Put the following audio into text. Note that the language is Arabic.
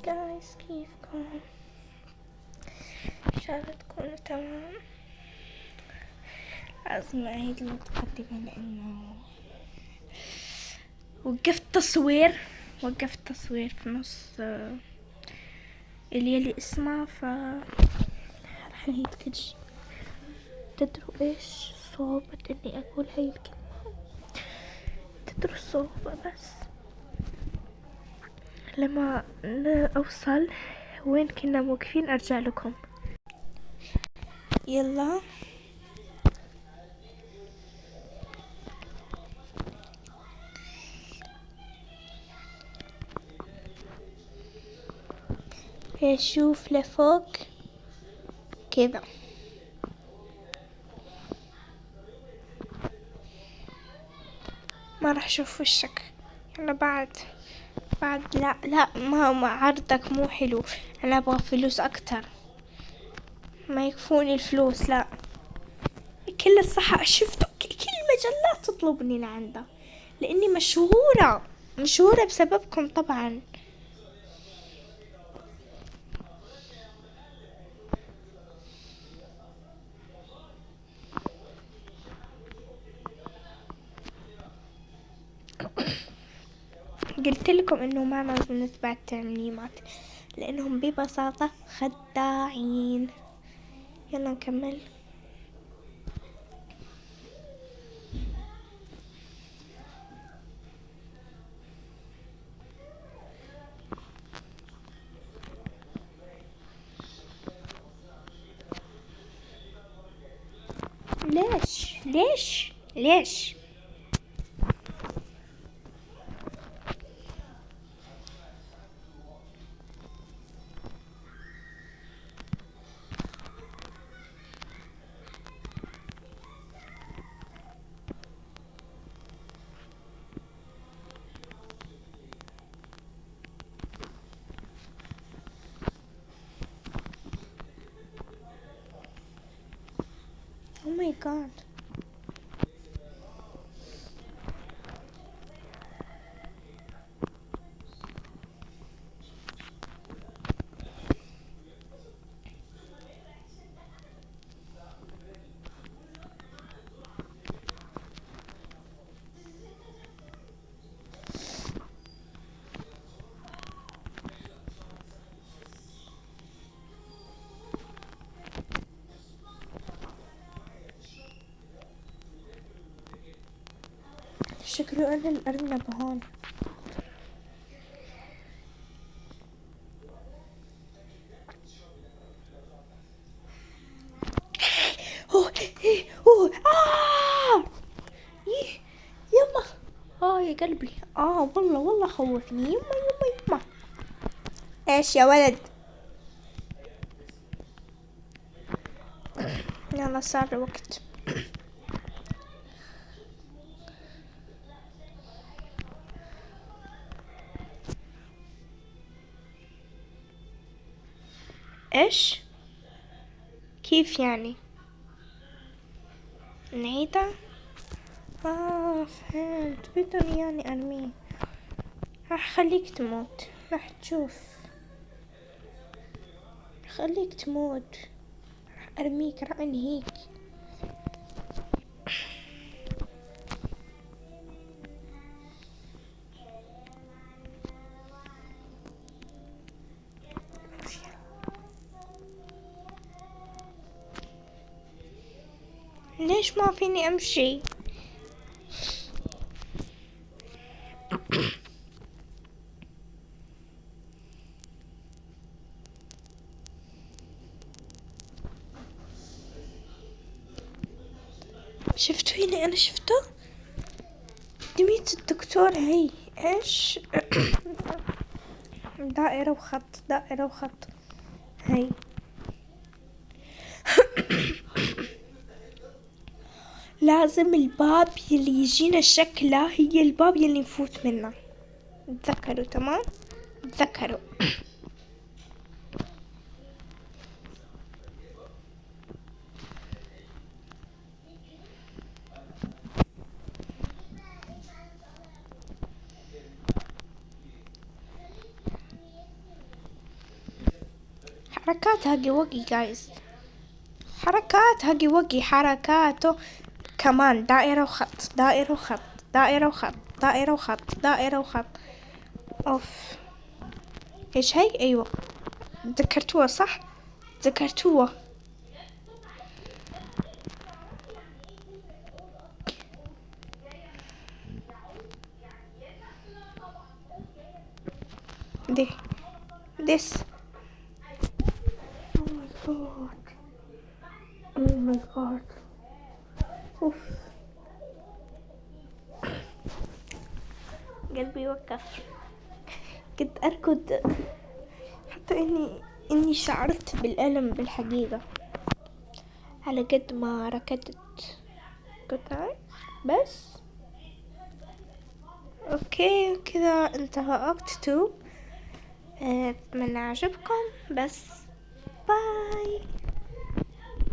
جايز كيفكم؟ إن شاء الله تكونوا تمام. لازم أعيد المقدمة لأنه وقفت تصوير في نص اللي اسمه راح نعيد كل شي. تدروا إيش صعوبة إني أقول هاي الكلمة؟ تدروا الصعوبة بس لما أوصل وين كنا موقفين أرجع لكم. يلا شوف لفوق كذا. ما راح أشوف وشك. يلا بعد لا ما عرضك مو حلو. أنا أبغى فلوس أكتر، ما يكفوني الفلوس. لا كل الصحة شفتوا كل المجلات تطلبني لعندها لأني مشهورة بسببكم طبعا. قلت لكم إنه ما لازم نتبع التعليمات لأنهم ببساطة خداعين. يلا نكمل. ليش Oh my god. شكله أنا الأرنب هون. أوه يما يا قلبي. والله خوفني. يما ايش يا ولد؟ يلا صار وقت. ايش؟ كيف يعني؟ نعيدها؟ فهمت. بدهم يعني ارميه. راح خليك تموت. راح تشوف. خليك تموت. راح ارميك. راح انهيك. ليش ما فيني امشي؟ شفتوا هنا؟ انا شفته دميت الدكتور. هي ايش؟ دائرة وخط. هي لازم الباب يلي يجينا شكله هي الباب يلي نفوت منه. تذكروا؟ تمام تذكروا. حركات هاجي وجي جايز، حركات هاجي وجي، حركاته كمان دائرة وخط، دائرة وخط، دائرة وخط، دائرة وخط، دائرة وخط. اوف، ايش هي؟ ايوه ذكرتوها صح، ذكرتوها. دي this. Oh my god. Oh my god. اوف، قلبي وقف، كنت أركض حتى إني شعرت بالألم بالحقيقة على قد ما ركضت. good night. بس اوكي كذا انتهى أكت 2. أتمنى عجبكم، بس باي.